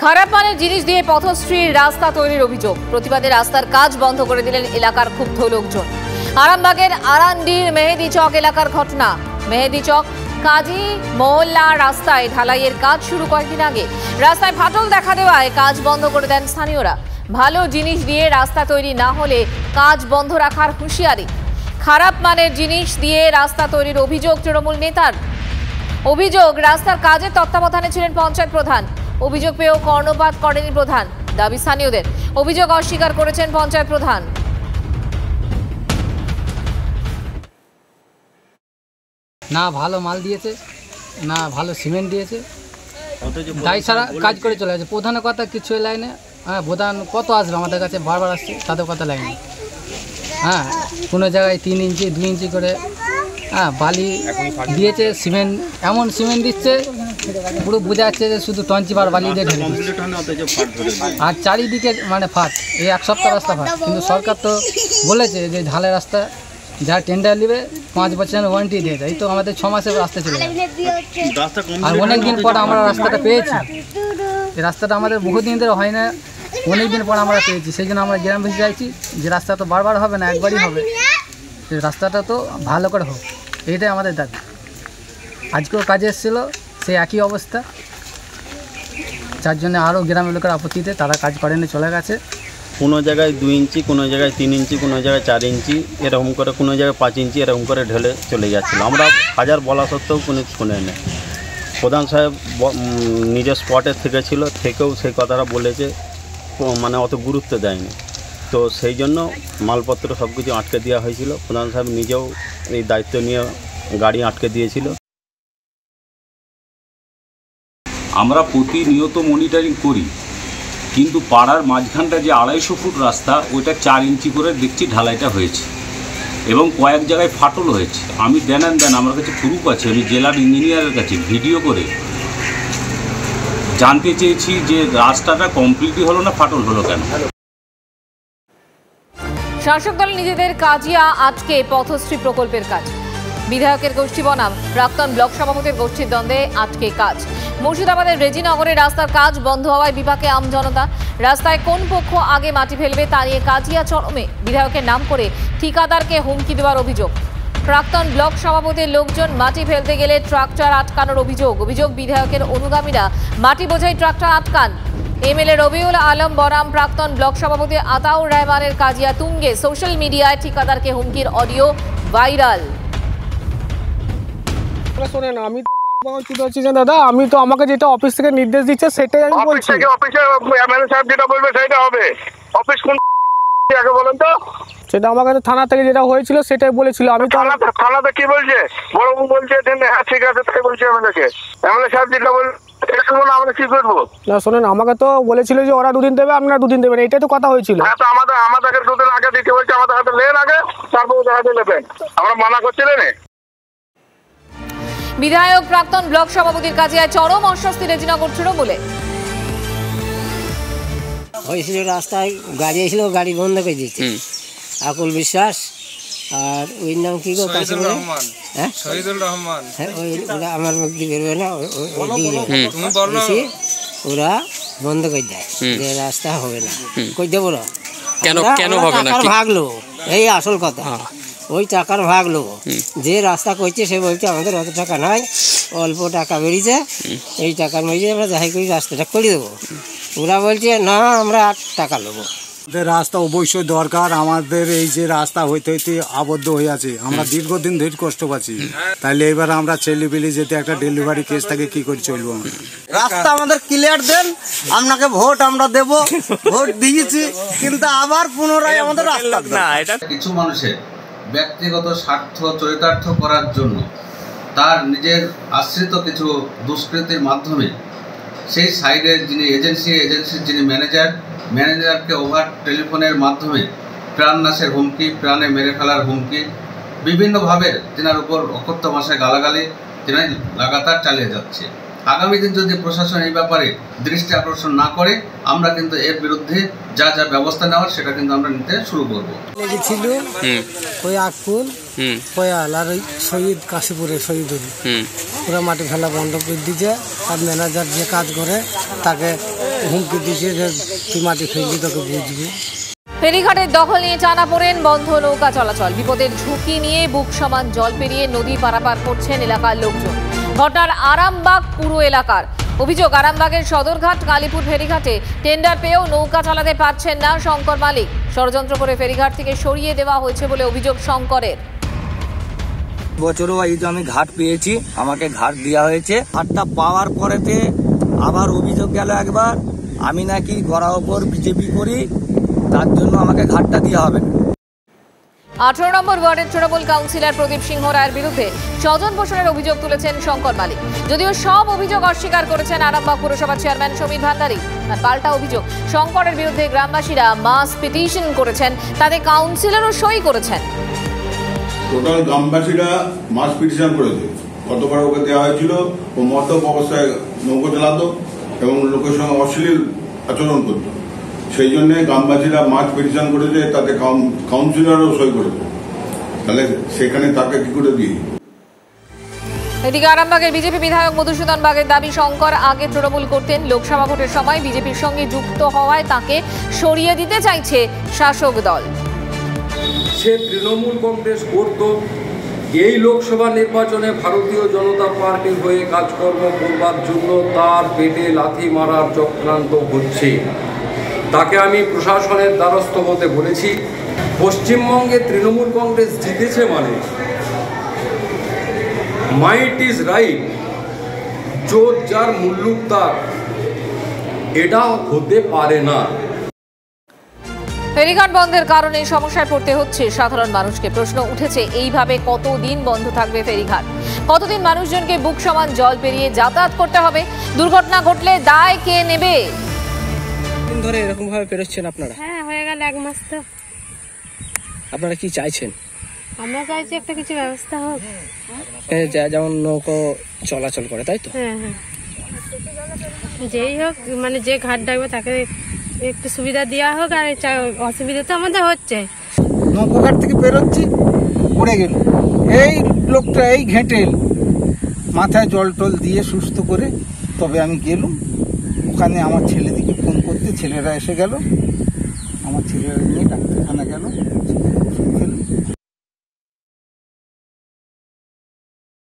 খারাপ মানের জিনিস দিয়ে পথশ্রীর রাস্তা তৈরির অভিযোগ। প্রতিবাদে রাস্তার কাজ বন্ধ করে দিলেন এলাকার ক্ষুব্ধ লোকজন। আরামবাগের আরান্ডির মেহেদি চক এলাকার ঘটনা। মেহেদি চক কাজী মহল্লা রাস্তায় ঢালাইয়ের কাজ শুরু কয়েকদিন আগে রাস্তায় ফাটল দেখা দেওয়ায় কাজ বন্ধ করে দেন স্থানীয়রা। ভালো জিনিস দিয়ে রাস্তা তৈরি না হলে কাজ বন্ধ রাখার হুঁশিয়ারি। খারাপ মানের জিনিস দিয়ে রাস্তা তৈরির অভিযোগ তৃণমূল নেতার। অভিযোগ, রাস্তার কাজের তত্ত্বাবধানে ছিলেন পঞ্চায়েত প্রধান। অভিযোগ পেয়েও কর্ণপাত করেনি প্রধান, দাবি স্থানীয়দের। অভিযোগ অস্বীকার করেছেন পঞ্চায়েত প্রধান। না ভালো মাল দিয়েছে, না ভালো সিমেন্ট দিয়েছে, তাই ছাড়া কাজ করে চলে গেছে। প্রধানের কথা কিছু লাইনে, হ্যাঁ প্রধান কত আসবে আমাদের কাছে, বারবার আসছে, তাদের কথা লাইনে। হ্যাঁ কোনো জায়গায় 3 ইঞ্চি 2 ইঞ্চি করে হ্যাঁ বালি দিয়েছে, সিমেন্ট এমন সিমেন্ট দিচ্ছে পুরো বোঝা যাচ্ছে যে শুধু টঞ্চিবার বালি দিয়ে ঢেলে দিচ্ছে। আর চারিদিকে মানে ফাট, এই 1 সপ্তাহ রাস্তা ফাট। কিন্তু সরকার তো বলেছে যে ঢালাই রাস্তা যারা টেন্ডার নেবে 5 বছরের ওয়ারেন্টি দিয়ে দেয়। এই তো আমাদের 6 মাসের রাস্তা চলে যায়। আর অনেক দিন পর আমরা রাস্তাটা পেয়েছি। এই রাস্তাটা আমাদের বহুদিন ধরে হয় না, অনেক দিন পর আমরা পেয়েছি। সেই জন্য আমরা গ্রামবাসী চাইছি যে রাস্তা তো বারবার হবে না, একবারই হবে, রাস্তাটা তো ভালো করে হোক, এইটাই আমাদের দাবি। আজকেও কাজে এসেছিলো, সেই একই অবস্থা। যার জন্য আরও গ্রামের লোকের আপত্তিতে তারা কাজ করেনি, চলে গেছে। কোনো জায়গায় 2 ইঞ্চি, কোনো জায়গায় 3 ইঞ্চি, কোনো জায়গায় 4 ইঞ্চি এরকম করে, কোনো জায়গায় 5 ইঞ্চি এরকম করে ঢেলে চলে যাচ্ছিলো। আমরা হাজার বলা সত্ত্বেও কোনো শুনে নেই। প্রধান সাহেব নিজের স্পটে থেকেছিল, থেকেও সেই কথাটা বলেছে, মানে অত গুরুত্ব দেয়নি। তো সেই জন্য মালপত্র সব কিছু আটকে দেওয়া হয়েছিল। প্রধান সাহেব নিজেও এই দায়িত্ব নিয়ে গাড়ি আটকে দিয়েছিল। আমরা প্রতিনিয়ত মনিটরিং করি, কিন্তু পাড়ার মাঝখানটা যে 250 ফুট রাস্তা, ওইটা 4 ইঞ্চি করে দেখছি ঢালাইটা হয়েছে এবং কয়েক জায়গায় ফাটল হয়েছে। আমি দেন আমার কাছে প্রুফ আছে, আমি জেলার ইঞ্জিনিয়ারের কাছে ভিডিও করে জানতে চেয়েছি যে রাস্তাটা কমপ্লিটই হলো না, ফাটল হলো কেন। শাসক দল নিজেদের কাজিয়া আটকে পথশ্রী প্রকল্পের কাজ। বিধায়কের গোষ্ঠী বনাম প্রাক্তন ব্লক সভাপতির গোষ্ঠীর দ্বন্দ্বে আটকে কাজ। মুর্শিদাবাদের রেজিনগরে রাস্তার কাজ বন্ধ হওয়ায় বিপাকে আমজনতা। রাস্তায় কোন পক্ষ আগে মাটি ফেলবে তা নিয়ে কাজিয়া চরমে। বিধায়কের নাম করে ঠিকাদারকে হুমকি দেওয়ার অভিযোগ। প্রাক্তন ব্লক সভাপতির লোকজন মাটি ফেলতে গেলে ট্রাক্টর আটকানোর অভিযোগ। বিধায়কের অনুগামীরা মাটি বোঝাই ট্রাক্টর আটকান। এমএলএ রবিউল আলম বনাম প্রাক্তন ব্লক সভাপতি আতাউর রহমানের কাজিয়া তুঙ্গে। সোশ্যাল মিডিয়ায় ঠিকাদারকে হুমকির অডিও ভাইরাল। শোনেন, আমি তো দাদা, আমি তো আমাকে যেটা অফিস থেকে নির্দেশ দিচ্ছে সেটাই আমি বলছি। অফিসে এমএলএ সাহেব যেটা বলবে সেটা হবে। অফিস কোন আগে বলেন তো? সেটা আমার কাছে থানা থেকে যেটা হয়েছিল সেটাই বলেছিল। আমি তো থানাতে কি বলছে? বড়বাবু বলছে হ্যাঁ ঠিক আছে, তাই বলছে এমএলএ সাহেব যেটা বলবে আমরা কি করবো? না শোনেন, আমাকে তো বলেছিল যে ওরা 2 দিন দেবে, আপনারা 2 দিন দেবেন, এটাই তো কথা হয়েছিল। হ্যাঁ, তো আমাদের 2 দিন আগে দিতে বলছে, আমাদের হাতে লেন আগে, তারপর ওদের হাতে নেবেন। আমরা মানা করছিলেন। বিধায়ক প্রাক্তন ব্লক সভাপতির কাছে চরম অস্বস্তি রেজিনগর তৃণমূলে। হয়েছিল রাস্তায় গাড়ি এসেছিল, গাড়ি বন্ধ করে দিয়েছে আকুল বিশ্বাস আর ওই নাম কি গো, হ্যাঁ শহীদুল রহমান। হ্যাঁ ওরা আমার মুক্তি বেরোবে না, ওরা বন্ধ করে দেয় যে রাস্তা হবে না। কই দেবো না, কেন হবে না, ভাগলো, এই আসল কথা। ওই টাকার ভাগ লোক যে রাস্তা করছে সে বলছে আমাদের অত টাকা নাই, অল্প টাকা বেরিয়েছে, এই টাকার মধ্যে আমরা যাই করি রাস্তাটা করে দেবো। ওরা বলছে না আমরা 8 টাকা নেবো। রাস্তা অবশ্যই দরকার আমাদের। এই যে রাস্তা হইতে হইতে আবদ্ধ হয়ে আছে, আমরা দীর্ঘদিন ধরে কষ্ট পাচ্ছি। তাইলে এবার আমরা ছেলেপিলে যেতে একটা ডেলিভারি কেস থাকে, কি করে চলবো? রাস্তা আমাদের ক্লিয়ার দেন, আপনাকে ভোট আমরা দেব, ভোট দিয়েছি, কিন্তু আবার পুনরায় আমাদের রাস্তা না। এটা কিছু মানুষের ব্যক্তিগত স্বার্থ চরিতার্থ করার জন্য তার নিজের আশ্রিত কিছু দুষ্কৃতির মাধ্যমে সেই সাইডের যিনি এজেন্সির যিনি ম্যানেজারকে ওভার টেলিফোনের মাধ্যমে প্রাণনাশের হুমকি, প্রাণে মেরে ফেলার হুমকি, বিভিন্নভাবে তেনার উপর অকথ্য ভাষায় গালাগালি তিনি লাগাতার চালিয়ে যাচ্ছে। আগামী দিন যদি প্রশাসন এই ব্যাপারে দৃষ্টি আকর্ষণ না করে আমরা কিন্তু এর বিরুদ্ধে যা যা ব্যবস্থা নেওয়ার সেটা কিন্তু আমরা নিতে শুরু করবো। লেগেছিল ওই আকুল কয়াল আর ওই শহীদ কাশীপুরে শহীদ পুরো মাটি ফেলা বন্ধ করে দিয়েছে। আর ম্যানেজার যে কাজ করে তাকে হুমকি দিয়েছে যে তুই মাটি ফেললি তোকে বুঝবি। ফেরিঘাটের দখল নিয়ে টানা পড়েন, বন্ধ নৌকা চলাচল, বিপদের ঝুঁকি নিয়ে বুক সমান জল পেরিয়ে নদী পারাপার করছেন এলাকার লোকজন। ঘটনার আরামবাগ পুরো এলাকার অভিযোগ, আরামবাগের সদরঘাট কালীপুর ফেরিঘাটে টেন্ডার পেয়েও নৌকা চালাতে পারছেন না শঙ্কর মালিক। ষড়যন্ত্র করে ফেরিঘাট থেকে সরিয়ে দেওয়া হয়েছে বলে অভিযোগ শঙ্করের। বছরও এই যে আমি ঘাট পেয়েছি, আমাকে ঘাট দেওয়া হয়েছে। ঘাটটা পাওয়ার পরেতে আবার অভিযোগ গেল একবার আমি নাকি গড়া ওপর বিজেপি করি, তার জন্য আমাকে ঘাটটা দেওয়া হবে। 18 নম্বর ওয়ার্ডের তৃণমূল কাউন্সিলর প্রদীপ সিংহ রায়ের বিরুদ্ধে স্বজন পোষণের অভিযোগ তুলেছেন শঙ্কর মালিক। যদিও সব অভিযোগ অস্বীকার করেছেন আরামবাগ পুরসভা চেয়ারম্যান সমীর ভান্ডারী। আর পাল্টা অভিযোগ, শঙ্করের বিরুদ্ধে গ্রামবাসীরা মাস পিটিশন করেছেন, তাতে কাউন্সিলরও সই করেছেন। টোটাল গ্রামবাসীরা মাস পিটিশন করেছে। গতবার ওকে দেওয়া হয়েছিল ও মদ্যপ অবস্থায় নৌকো চালাতো এবং লোকের সঙ্গে অশ্লীল আচরণ করত, সেই জন্য গ্রামবাসীরা মাস পিটিশন করেছে, তাতে কাউন্সিলরও সই করেছে। তাহলে সেখানে তাকে কি করে দিই। এদিকে আরামবাগের বিজেপি বিধায়ক মধুসূদন বাগের দাবি, শঙ্কর আগে তৃণমূল করতেন, লোকসভা ভোটের সময় বিজেপির সঙ্গে যুক্ত হওয়ায় তাকে সরিয়ে দিতে চাইছে শাসক দল। সে তৃণমূল কংগ্রেস করত, এই লোকসভা নির্বাচনে ভারতীয় জনতা পার্টির হয়ে কাজকর্ম করবার জন্য তার পেটে লাথি মারার চক্রান্ত হচ্ছে। তাকে আমি প্রশাসনের দ্বারস্থ হতে বলেছি। পশ্চিমবঙ্গে তৃণমূল কংগ্রেস জিতেছে মানে মাইট ইজ রাইট, জোর যার মুল্লুক তার, এটা হতে পারে না। ফেরিঘাট বন্ধের কারণে সমস্যায় পড়তে হচ্ছে সাধারণ মানুষকে। প্রশ্ন উঠেছে, এইভাবে কতদিন বন্ধ থাকবে ফেরিঘাট? কতদিন মানুষজনকে বুক সমান জল পেরিয়ে যাতায়াত করতে হবে? দুর্ঘটনা ঘটলে দায় কে নেবে? দিন ধরে এরকম ভাবে পেরোচ্ছেন আপনারা? হ্যাঁ, হয়ে গেল 1 মাস। তো আপনারা কি চাইছেন? আমরা চাইছি একটা কিছু ব্যবস্থা হোক, যেমন নৌকো চলাচল করে, তাই তো? হ্যাঁ হ্যাঁ, যেই হোক, মানে যে ঘাট ডাকবে তাকে একটু সুবিধা দেওয়া হোক। আর অসুবিধা তো আমাদের হচ্ছে। নৌকো ঘাট থেকে বেরোচ্ছি, পড়ে গেল এই লোকটা, এই ঘেঁটেল মাথায় জল টল দিয়ে সুস্থ করে তবে আমি গেলুম। ওখানে আমার ছেলেদিকে ফোন করতে ছেলেরা এসে গেল, আমার ছেলেরা নিয়ে ডাক্তারখানা গেল।